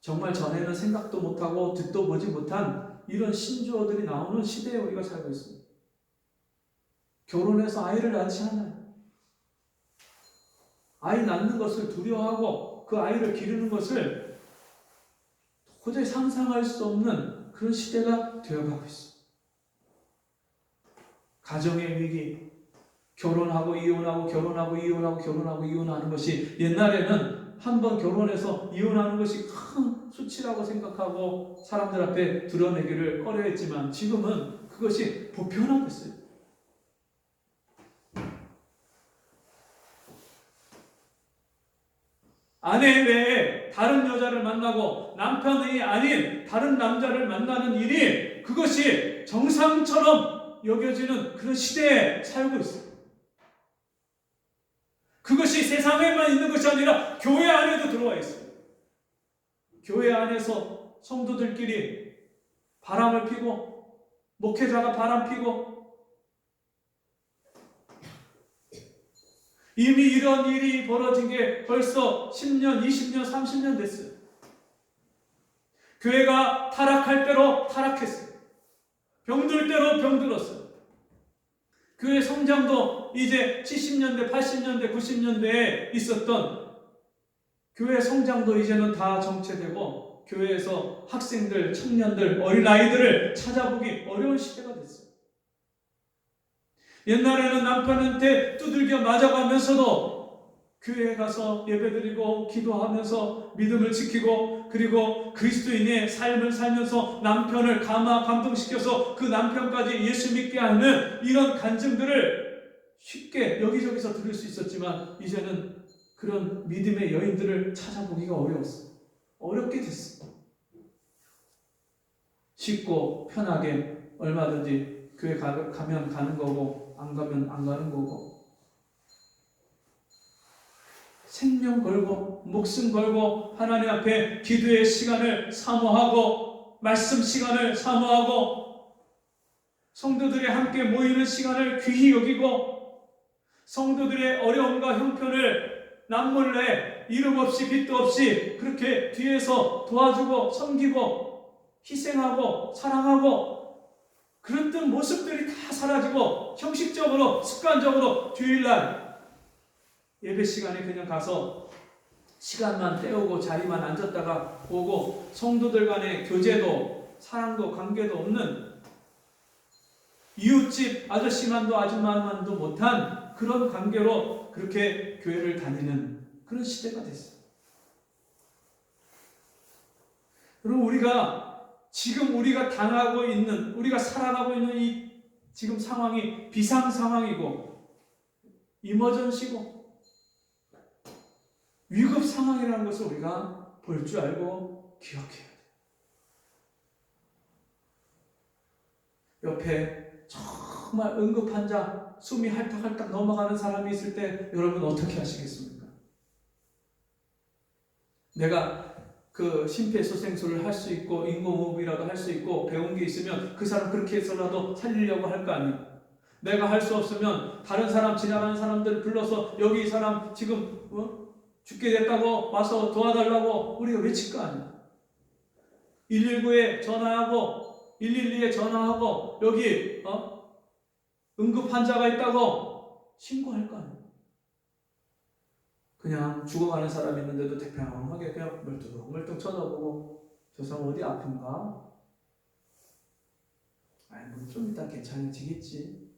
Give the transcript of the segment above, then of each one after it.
정말 전에는 생각도 못하고 듣도 보지 못한 이런 신조어들이 나오는 시대에 우리가 살고 있습니다. 결혼해서 아이를 낳지 않아요. 아이 낳는 것을 두려워하고 그 아이를 기르는 것을 도저히 상상할 수 없는 그런 시대가 되어가고 있습니다. 가정의 위기, 결혼하고 이혼하고 결혼하고 이혼하고 결혼하고 이혼하는 것이 옛날에는 한번 결혼해서 이혼하는 것이 큰 수치라고 생각하고 사람들 앞에 드러내기를 꺼려했지만 지금은 그것이 보편화됐어요. 아내 외에 다른 여자를 만나고 남편이 아닌 다른 남자를 만나는 일이 그것이 정상처럼 여겨지는 그런 시대에 살고 있어요. 그것이 세상에만 있는 것이 아니라 교회 안에도 들어와 있어요. 교회 안에서 성도들끼리 바람을 피고 목회자가 바람 피고 이미 이런 일이 벌어진 게 벌써 10년, 20년, 30년 됐어요. 교회가 타락할 대로 타락했어요. 병들 대로 병들었어요. 교회 성장도 이제 70년대, 80년대, 90년대에 있었던 교회 성장도 이제는 다 정체되고 교회에서 학생들, 청년들, 어린아이들을 찾아보기 어려운 시대가 됐어요. 옛날에는 남편한테 두들겨 맞아가면서도 교회에 가서 예배드리고 기도하면서 믿음을 지키고 그리고 그리스도인의 삶을 살면서 남편을 감동시켜서 그 남편까지 예수 믿게 하는 이런 간증들을 쉽게 여기저기서 들을 수 있었지만 이제는 그런 믿음의 여인들을 찾아보기가 어려웠어요. 어렵게 됐어요. 쉽고 편하게 얼마든지 교회 가면 가는 거고 안 가면 안 가는 거고 생명 걸고 목숨 걸고 하나님 앞에 기도의 시간을 사모하고 말씀 시간을 사모하고 성도들이 함께 모이는 시간을 귀히 여기고 성도들의 어려움과 형편을 남몰래 이름 없이 빛도 없이 그렇게 뒤에서 도와주고 섬기고 희생하고 사랑하고 그랬던 모습들이 다 사라지고 형식적으로 습관적으로 주일날 예배 시간에 그냥 가서 시간만 때우고 자리만 앉았다가 오고 성도들 간의 교제도 사랑도 관계도 없는 이웃집 아저씨만도 아줌마만도 못한 그런 관계로 그렇게 교회를 다니는 그런 시대가 됐어요. 그리고 지금 우리가 당하고 있는 우리가 살아가고 있는 이 지금 상황이 비상 상황이고 이머전시고 위급 상황이라는 것을 우리가 볼 줄 알고 기억해야 돼요. 옆에 정말 응급환자 숨이 할딱할딱 넘어가는 사람이 있을 때 여러분 어떻게 하시겠습니까? 내가 그 심폐소생술을 할 수 있고 인공호흡이라도 할 수 있고 배운 게 있으면 그 사람 그렇게 해서라도 살리려고 할 거 아니에요. 내가 할 수 없으면 다른 사람 지나가는 사람들 불러서 여기 이 사람 지금 죽게 됐다고 와서 도와달라고 우리가 외칠 거 아니에요. 119에 전화하고 112에 전화하고 여기 응급 환자가 있다고 신고할 거 아니에요. 그냥 죽어가는 사람이 있는데도 대평하게 그냥 멀뚱멀뚱 쳐다보고 저 사람 어디 아픈가? 아이 좀 이따 괜찮아지겠지.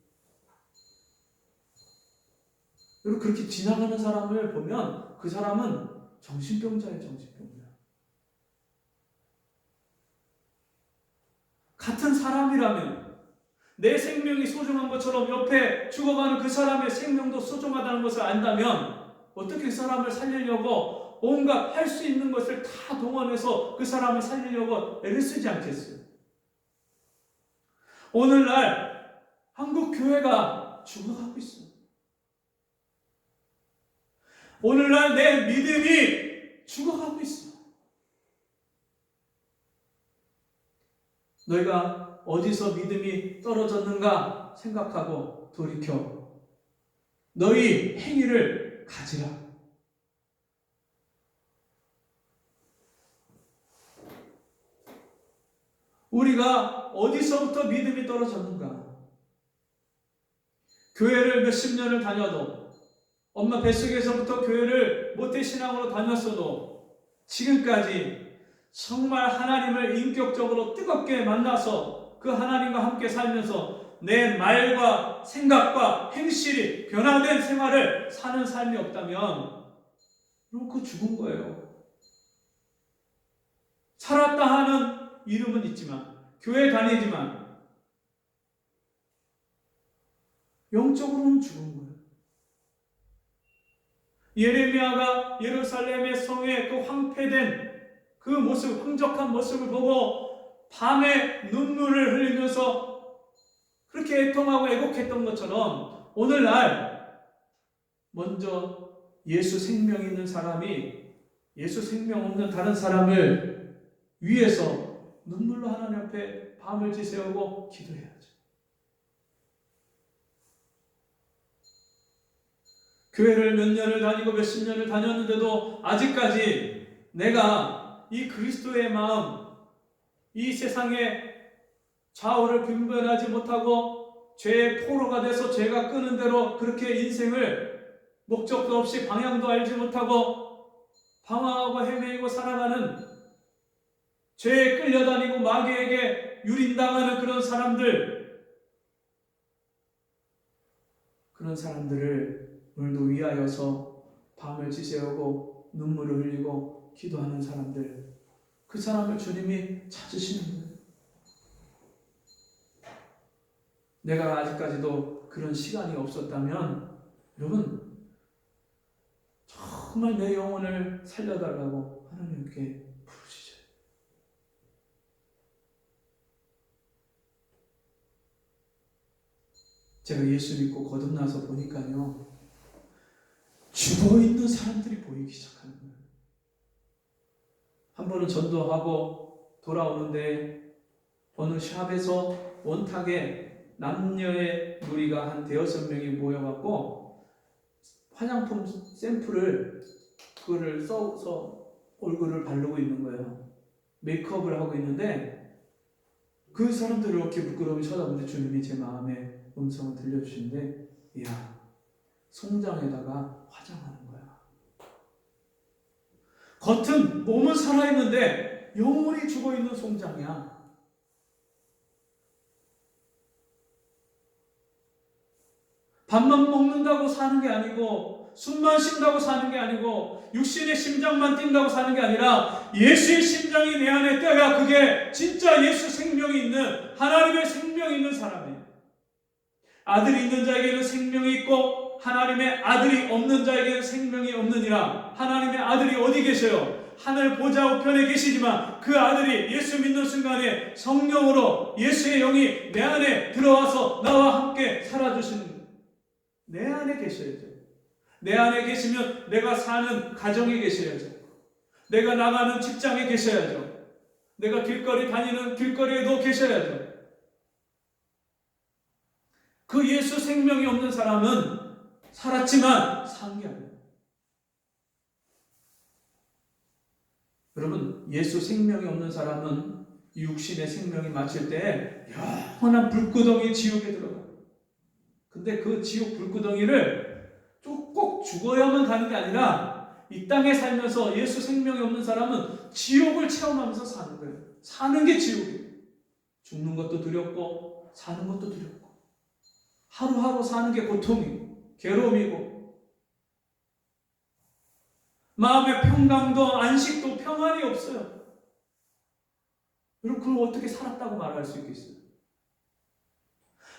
그리고 그렇게 지나가는 사람을 보면 그 사람은 정신병자예요. 정신병자. 같은 사람이라면 내 생명이 소중한 것처럼 옆에 죽어가는 그 사람의 생명도 소중하다는 것을 안다면 어떻게 그 사람을 살리려고 온갖 할 수 있는 것을 다 동원해서 그 사람을 살리려고 애를 쓰지 않겠어요? 오늘날 한국 교회가 죽어가고 있어요. 오늘날 내 믿음이 죽어가고 있어. 너희가 어디서 믿음이 떨어졌는가 생각하고 돌이켜 너희 행위를 가지라. 우리가 어디서부터 믿음이 떨어졌는가? 교회를 몇십 년을 다녀도, 엄마 뱃속에서부터 교회를 모태신앙으로 다녔어도 지금까지 정말 하나님을 인격적으로 뜨겁게 만나서 그 하나님과 함께 살면서 내 말과 생각과 행실이 변화된 생활을 사는 삶이 없다면 그럼 그거 죽은 거예요. 살았다 하는 이름은 있지만, 교회 다니지만 영적으로는 죽은 거예요. 예레미야가 예루살렘의 성의 그 황폐된 그 모습, 흥적한 모습을 보고 밤에 눈물을 흘리면서 그렇게 애통하고 애곡했던 것처럼 오늘날 먼저 예수 생명 있는 사람이 예수 생명 없는 다른 사람을 위해서 눈물로 하나님 앞에 밤을 지새우고 기도해야죠. 교회를 몇 년을 다니고 몇십 년을 다녔는데도 아직까지 내가 이 그리스도의 마음, 이 세상의 좌우를 분별하지 못하고 죄의 포로가 돼서 죄가 끄는 대로 그렇게 인생을 목적도 없이 방향도 알지 못하고 방황하고 헤매이고 살아가는, 죄에 끌려다니고 마귀에게 유린당하는 그런 사람들을 오늘도 위하여서 밤을 지새우고 눈물을 흘리고 기도하는 사람들, 그 사람을 주님이 찾으시는 거예요. 내가 아직까지도 그런 시간이 없었다면 여러분 정말 내 영혼을 살려달라고 하나님께 부르시죠. 제가 예수 믿고 거듭나서 보니까요, 죽어있는 사람들이 보이기 시작하는 거예요. 한 번은 전도하고 돌아오는데 어느 샵에서 원탁에 남녀의 무리가 한 5-6명이 모여갖고 화장품 샘플을 그거를 써서 얼굴을 바르고 있는 거예요. 메이크업을 하고 있는데 그 사람들을 이렇게 부끄러움이 쳐다보는데 주님이 제 마음에 음성을 들려주시는데, 이야, 송장에다가 화장하는 거야. 겉은 몸은 살아있는데 영혼이 죽어있는 송장이야. 밥만 먹는다고 사는 게 아니고, 숨만 쉰다고 사는 게 아니고, 육신의 심장만 뛴다고 사는 게 아니라 예수의 심장이 내 안에 뛰어야 그게 진짜 예수 생명이 있는, 하나님의 생명이 있는 사람이에요. 아들이 있는 자에게는 생명이 있고 하나님의 아들이 없는 자에게는 생명이 없느니라. 하나님의 아들이 어디 계셔요? 하늘 보좌 우편에 계시지만 그 아들이 예수 믿는 순간에 성령으로 예수의 영이 내 안에 들어와서 나와 함께 살아주시는 거예요. 내 안에 계셔야죠. 내 안에 계시면 내가 사는 가정에 계셔야죠. 내가 나가는 직장에 계셔야죠. 내가 길거리 다니는 길거리에도 계셔야죠. 그 예수 생명이 없는 사람은 살았지만 산 게 아니에요. 여러분, 예수 생명이 없는 사람은 육신의 생명이 마칠 때 영원한 불구덩이 지옥에 들어가요. 근데 그 지옥 불구덩이를 꼭 죽어야만 가는 게 아니라 이 땅에 살면서 예수 생명이 없는 사람은 지옥을 체험하면서 사는 거예요. 사는 게 지옥이에요. 죽는 것도 두렵고 사는 것도 두렵고 하루하루 사는 게 고통이고 괴로움이고 마음의 평강도 안식도 평안이 없어요. 여러분, 그걸 어떻게 살았다고 말할 수 있겠어요?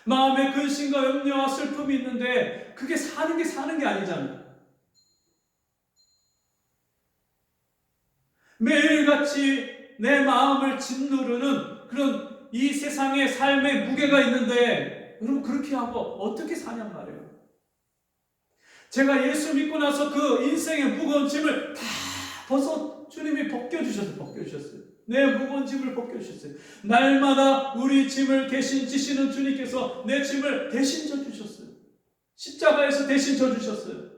마음에 근심과 염려와 슬픔이 있는데 그게 사는 게 아니잖아요. 매일같이 내 마음을 짓누르는 그런 이 세상의 삶의 무게가 있는데 여러분, 그렇게 하고 어떻게 사냔 말이에요. 제가 예수 믿고 나서 그 인생의 무거운 짐을 다 주님이 벗겨주셨어요. 내 무거운 짐을 벗겨주셨어요. 날마다 우리 짐을 대신 지시는 주님께서 내 짐을 대신 져주셨어요. 십자가에서 대신 져주셨어요.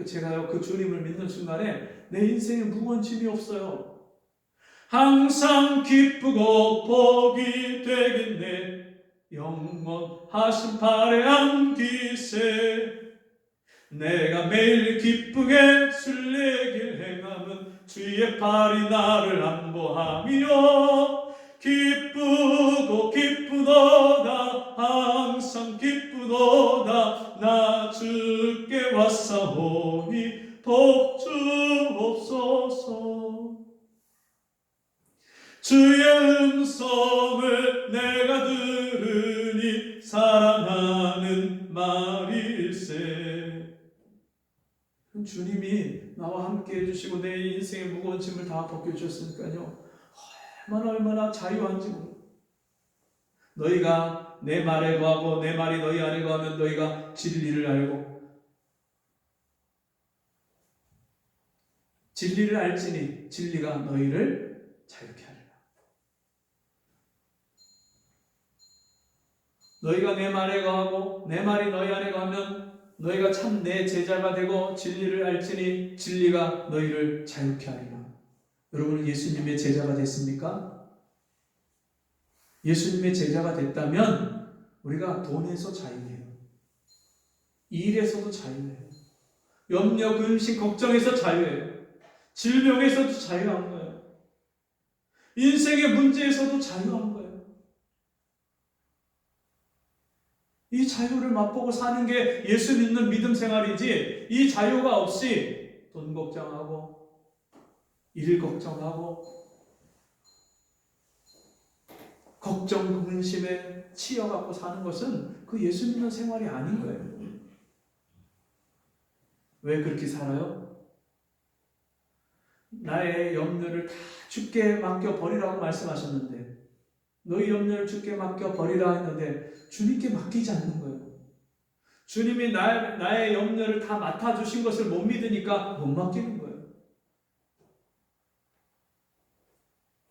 제가요, 그 주님을 믿는 순간에 내 인생에 무거운 짐이 없어요. 항상 기쁘고 복이 되겠네. 영원하신 팔에 안기세. 내가 매일 기쁘게 순례길 행함은 주의 팔이 나를 안보하며 기쁘고 기쁘도다 항상 기쁘도다 나 주께 왔사오니 복 주옵소서. 주의 음성을 내가 들으니 사랑하는 말일세. 주님이 나와 함께 해주시고 내 인생의 무거운 짐을 다 벗겨주셨으니까요, 얼마나 자유한지 몰라. 너희가 내 말에 거하고 내 말이 너희 안에 거하면 너희가 진리를 알고 진리를 알지니 진리가 너희를 자유케 하리라. 너희가 내 말에 거하고 내 말이 너희 안에 거하면 너희가 참 내 제자가 되고 진리를 알지니 진리가 너희를 자유케 하리라. 여러분은 예수님의 제자가 됐습니까? 예수님의 제자가 됐다면 우리가 돈에서 자유해요. 일에서도 자유해요. 염려, 근심, 걱정에서 자유해요. 질병에서도 자유한 거예요. 인생의 문제에서도 자유한 거예요. 이 자유를 맛보고 사는 게 예수 믿는 믿음 생활이지, 이 자유가 없이 돈 걱정하고 일 걱정하고 걱정, 근심에 치여갖고 사는 것은 그 예수 믿는 생활이 아닌 거예요. 왜 그렇게 살아요? 나의 염려를 다 주께 맡겨버리라고 말씀하셨는데, 너희 염려를 주께 맡겨버리라 했는데 주님께 맡기지 않는 거예요. 주님이 나의 염려를 다 맡아주신 것을 못 믿으니까 못 맡기는 거예요.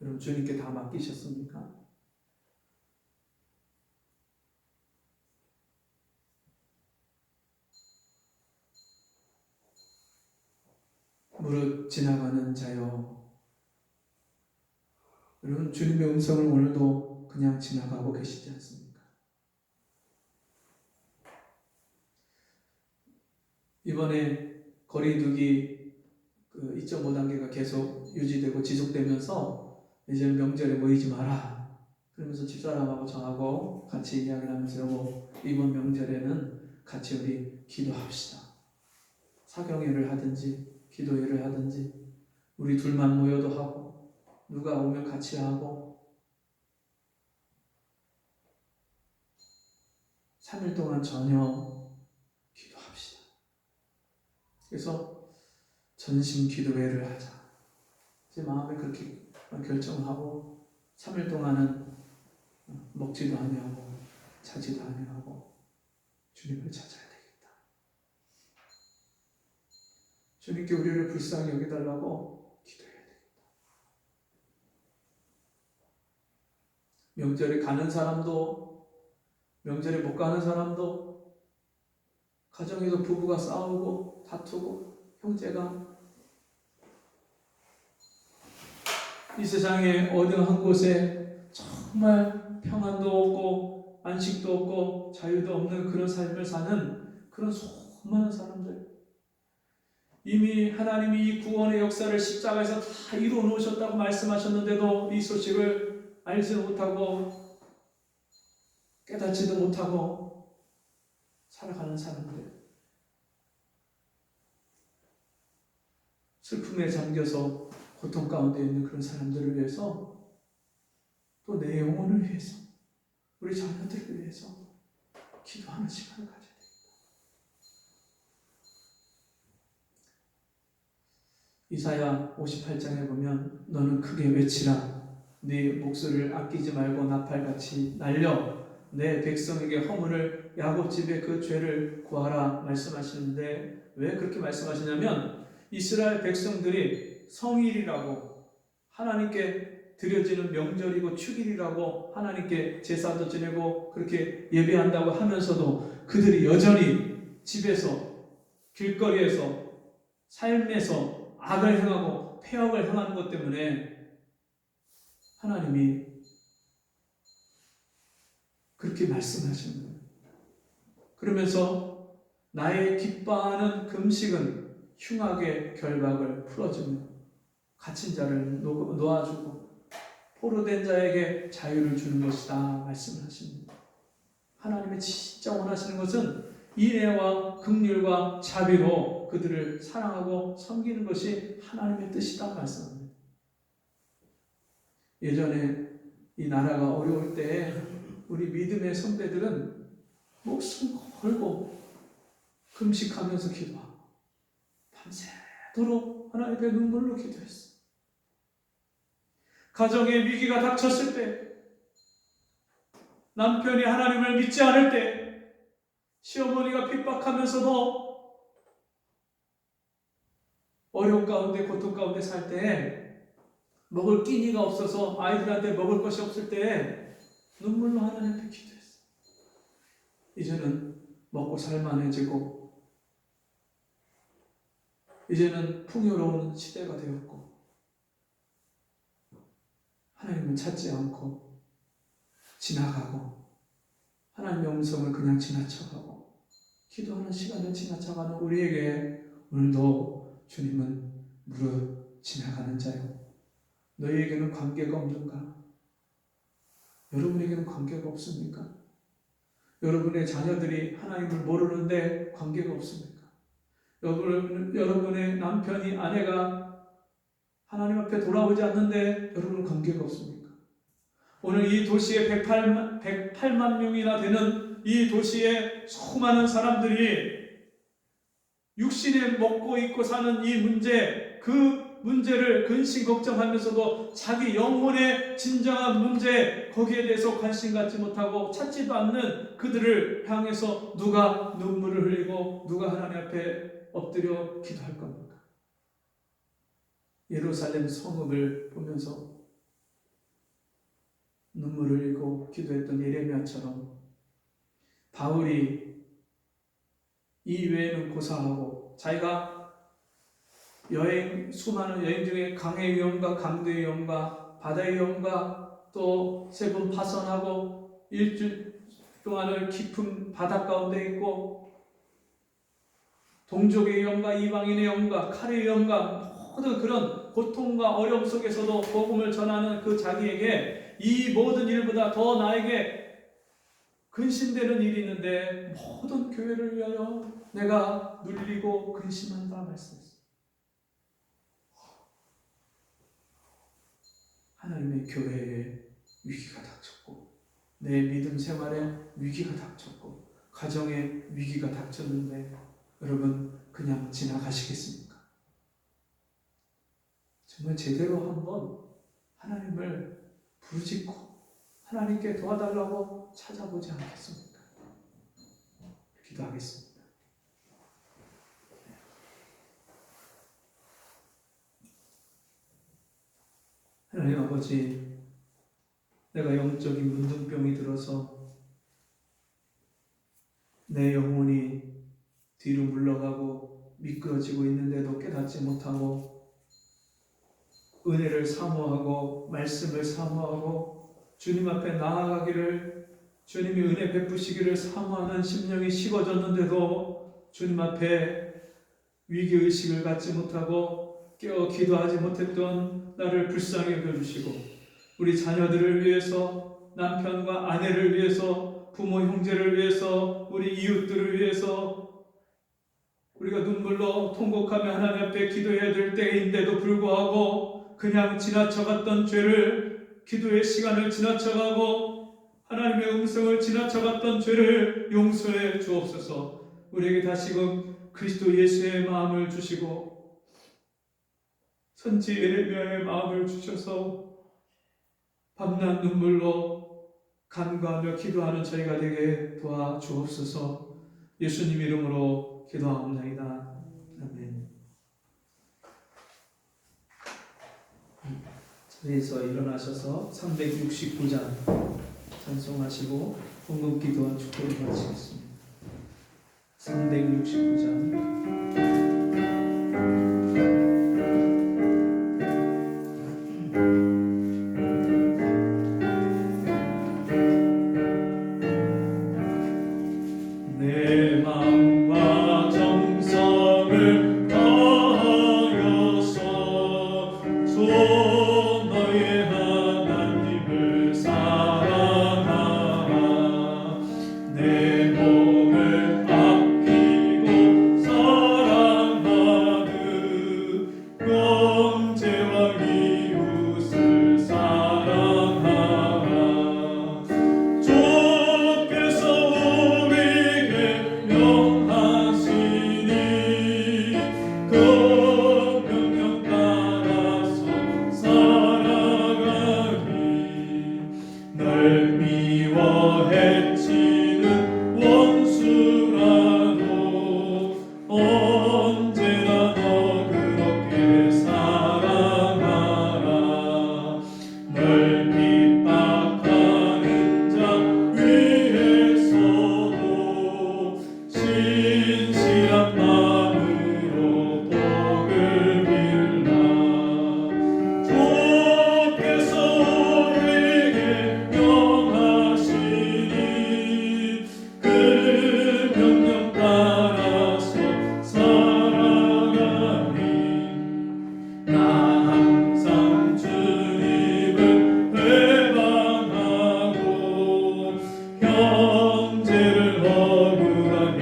여러분, 주님께 다 맡기셨습니까? 무릇 지나가는 자여, 여러분, 주님의 음성을 오늘도 그냥 지나가고 계시지 않습니까? 이번에 거리두기 2.5단계가 계속 유지되고 지속되면서 이제 명절에 모이지 마라 그러면서 집사람하고 저하고 같이 이야기를 하면서 여보, 이번 명절에는 같이 우리 기도합시다. 사경회를 하든지 기도회를 하든지 우리 둘만 모여도 하고 누가 오면 같이 하고 3일 동안 전혀 기도합시다. 그래서 전심 기도회를 하자. 제 마음에 그렇게 결정하고 3일 동안은 먹지도 아니하고 자지도 아니하고 주님을 찾아야 되겠다. 주님께 우리를 불쌍히 여기달라고 기도해야 되겠다. 명절에 가는 사람도, 명절에 못 가는 사람도, 가정에서 부부가 싸우고 다투고 형제가, 이 세상에 어느 한 곳에 정말 평안도 없고 안식도 없고 자유도 없는 그런 삶을 사는 그런 수많은 사람들, 이미 하나님이 이 구원의 역사를 십자가에서 다 이루어 놓으셨다고 말씀하셨는데도 이 소식을 알지 못하고 깨닫지도 못하고 살아가는 사람들, 슬픔에 잠겨서 고통 가운데 있는 그런 사람들을 위해서, 또 내 영혼을 위해서, 우리 자녀들을 위해서 기도하는 시간을 가져야 됩니다. 이사야 58장에 보면 너는 크게 외치라. 네 목소리를 아끼지 말고 나팔같이 날려 내 백성에게 허물을 야곱집의 그 죄를 구하라 말씀하시는데, 왜 그렇게 말씀하시냐면 이스라엘 백성들이 성일이라고 하나님께 드려지는 명절이고 축일이라고 하나님께 제사도 지내고 그렇게 예배한다고 하면서도 그들이 여전히 집에서, 길거리에서, 삶에서 악을 행하고 폐역을 행하는 것 때문에 하나님이 그렇게 말씀하시는 거예요. 그러면서 나의 기뻐하는 금식은 흉악의 결박을 풀어주며 갇힌 자를 놓아주고 포로된 자에게 자유를 주는 것이다 말씀을 하십니다. 하나님이 진짜 원하시는 것은 인애와 긍휼과 자비로 그들을 사랑하고 섬기는 것이 하나님의 뜻이다 말씀합니다. 예전에 이 나라가 어려울 때 우리 믿음의 선배들은 목숨 걸고 금식하면서 기도하고 밤새도록 하나님 앞에 눈물로 기도했어요. 가정에 위기가 닥쳤을 때, 남편이 하나님을 믿지 않을 때, 시어머니가 핍박하면서도 어려운 가운데 고통 가운데 살 때, 먹을 끼니가 없어서 아이들한테 먹을 것이 없을 때 눈물로 하나님 앞에 기도했어요. 이제는 먹고 살만해지고 이제는 풍요로운 시대가 되었고 하나님을 찾지 않고 지나가고 하나님의 음성을 그냥 지나쳐가고 기도하는 시간을 지나쳐가는 우리에게 오늘도 주님은 무릇 지나가는 자요, 너희에게는 관계가 없는가? 여러분에게는 관계가 없습니까? 여러분의 자녀들이 하나님을 모르는데 관계가 없습니까? 여러분의 남편이, 아내가 하나님 앞에 돌아오지 않는데 여러분은 관계가 없습니까? 오늘 이 도시에 108만 명이나 되는 이 도시에 수많은 사람들이 육신에 먹고 입고 사는 이 문제, 그 문제를 근심 걱정하면서도 자기 영혼의 진정한 문제, 거기에 대해서 관심 갖지 못하고 찾지도 않는 그들을 향해서 누가 눈물을 흘리고 누가 하나님 앞에 엎드려 기도할 겁니까? 예루살렘 성읍을 보면서 눈물을 흘리고 기도했던 예레미야처럼 바울이 이 외에는 고사하고 자기가 수많은 여행 중에 강의 위험과 강도의 위험과 바다의 위험과 또 3번 파선하고 일주일 동안을 깊은 바다 가운데 있고 동족의 위험과 이방인의 위험과 칼의 위험과 모든 그런 고통과 어려움 속에서도 복음을 전하는 그 자기에게 이 모든 일보다 더 나에게 근심되는 일이 있는데 모든 교회를 위하여 내가 눌리고 근심한다 말씀했습니다. 하나님의 교회에 위기가 닥쳤고 내 믿음 생활에 위기가 닥쳤고 가정에 위기가 닥쳤는데 여러분 그냥 지나가시겠습니까? 정말 제대로 한번 하나님을 부르짖고 하나님께 도와달라고 찾아보지 않겠습니까? 기도하겠습니다. 하나님 아버지, 내가 영적인 문둥병이 들어서 내 영혼이 뒤로 물러가고 미끄러지고 있는데도 깨닫지 못하고 은혜를 사모하고 말씀을 사모하고 주님 앞에 나아가기를, 주님이 은혜 베푸시기를 사모하는 심령이 식어졌는데도 주님 앞에 위기의식을 갖지 못하고 깨어 기도하지 못했던 나를 불쌍히 여겨주시고 우리 자녀들을 위해서, 남편과 아내를 위해서, 부모 형제를 위해서, 우리 이웃들을 위해서 우리가 눈물로 통곡하며 하나님 앞에 기도해야 될 때인데도 불구하고 그냥 지나쳐갔던 죄를, 기도의 시간을 지나쳐가고 하나님의 음성을 지나쳐갔던 죄를 용서해 주옵소서. 우리에게 다시금 그리스도 예수의 마음을 주시고 선지 예레미야의 마음을 주셔서 밤낮 눈물로 간구하며 기도하는 저희가 되게 도와주옵소서. 예수님 이름으로 기도하옵나이다. 아멘. 자리에서 일어나셔서 369장 찬송하시고 헌금 기도와 축도를 마치겠습니다. 369장 너의 하나님을 사랑하라. 내 몸을 아끼고 사랑하는 형제와 이웃을 사랑하라. 주께서 우리에게 명하시니 그 명령 따라서 살아가리. 널 미워 해치는 원수라도 언제나 너 그렇게 사랑하라. 널 핍박하는 자 위에서도 신실한 마음으로 복을 빌라. 주께서 우리에게 명하시니 그 명령 따라서 살아가리. 나 항상 주님을 회방하고 형제를 억울하게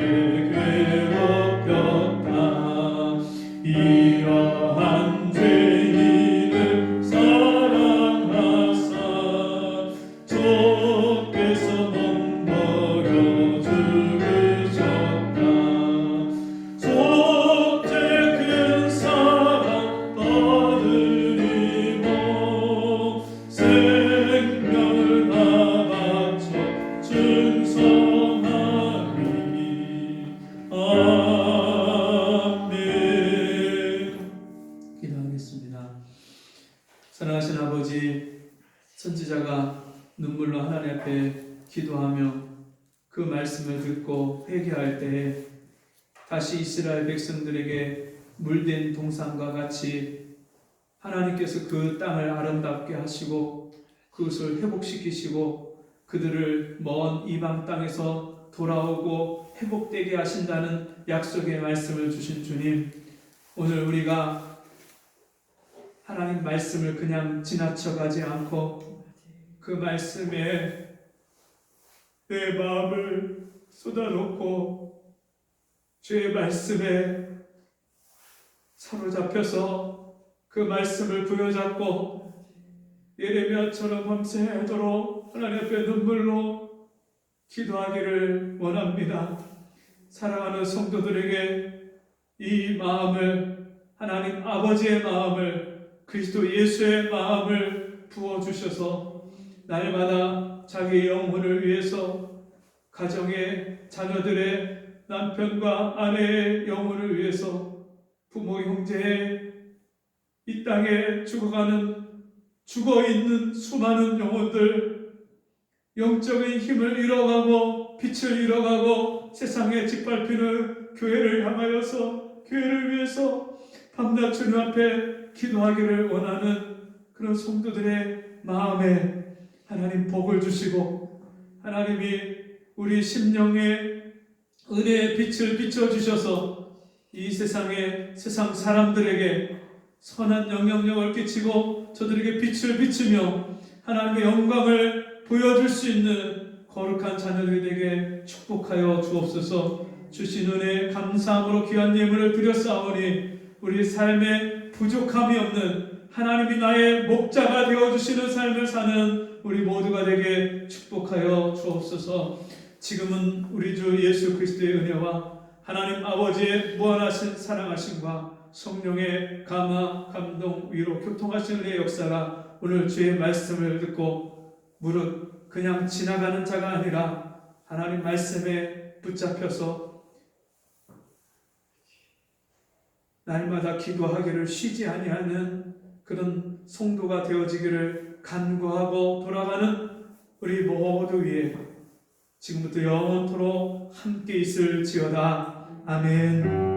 괴롭혔다. 이러한 죄인을 사랑하사 주께서 몸버려 죽으셨다. 속죄 큰 사랑 받으리모 생명을 다 바쳐 충성하리. 아멘. 기도하겠습니다. 사랑하신 아버지, 선지자가 눈물로 하나님 앞에 기도하며 그 말씀을 듣고 회개할 때에 다시 이스라엘 백성들에게 물된 동산과 같이 하나님께서 그 땅을 아름답게 하시고 그것을 회복시키시고 그들을 먼 이방 땅에서 돌아오고 회복되게 하신다는 약속의 말씀을 주신 주님, 오늘 우리가 하나님 말씀을 그냥 지나쳐가지 않고 그 말씀에 내 마음을 쏟아놓고 주의 말씀에 사로잡혀서 그 말씀을 부여잡고 예레미야처럼 밤새도록 하나님 앞에 눈물로 기도하기를 원합니다. 사랑하는 성도들에게 이 마음을, 하나님 아버지의 마음을, 그리스도 예수의 마음을 부어주셔서 날마다 자기 영혼을 위해서, 가정의 자녀들의 남편과 아내의 영혼을 위해서, 부모 형제의 이 땅에 죽어있는 수많은 영혼들, 영적인 힘을 잃어가고 빛을 잃어가고 세상에 짓밟히는 교회를 향하여서, 교회를 위해서 밤낮 주님 앞에 기도하기를 원하는 그런 성도들의 마음에 하나님 복을 주시고, 하나님이 우리 심령에 은혜의 빛을 비춰주셔서 이 세상 사람들에게 선한 영향력을 끼치고 저들에게 빛을 비추며 하나님의 영광을 보여줄 수 있는 거룩한 자녀들이 되게 축복하여 주옵소서. 주신 은혜에 감사함으로 귀한 예물을 드렸사오니 우리 삶에 부족함이 없는, 하나님이 나의 목자가 되어주시는 삶을 사는 우리 모두가 되게 축복하여 주옵소서. 지금은 우리 주 예수 그리스도의 은혜와 하나님 아버지의 무한하신 사랑하심과 성령의 감화, 감동, 위로, 교통하시는 은혜의 역사가 오늘 주의 말씀을 듣고 무릇 그냥 지나가는 자가 아니라 하나님 말씀에 붙잡혀서 날마다 기도하기를 쉬지 아니하는 그런 성도가 되어지기를 간구하고 돌아가는 우리 모두 위에 지금부터 영원토록 함께 있을지어다. 아멘.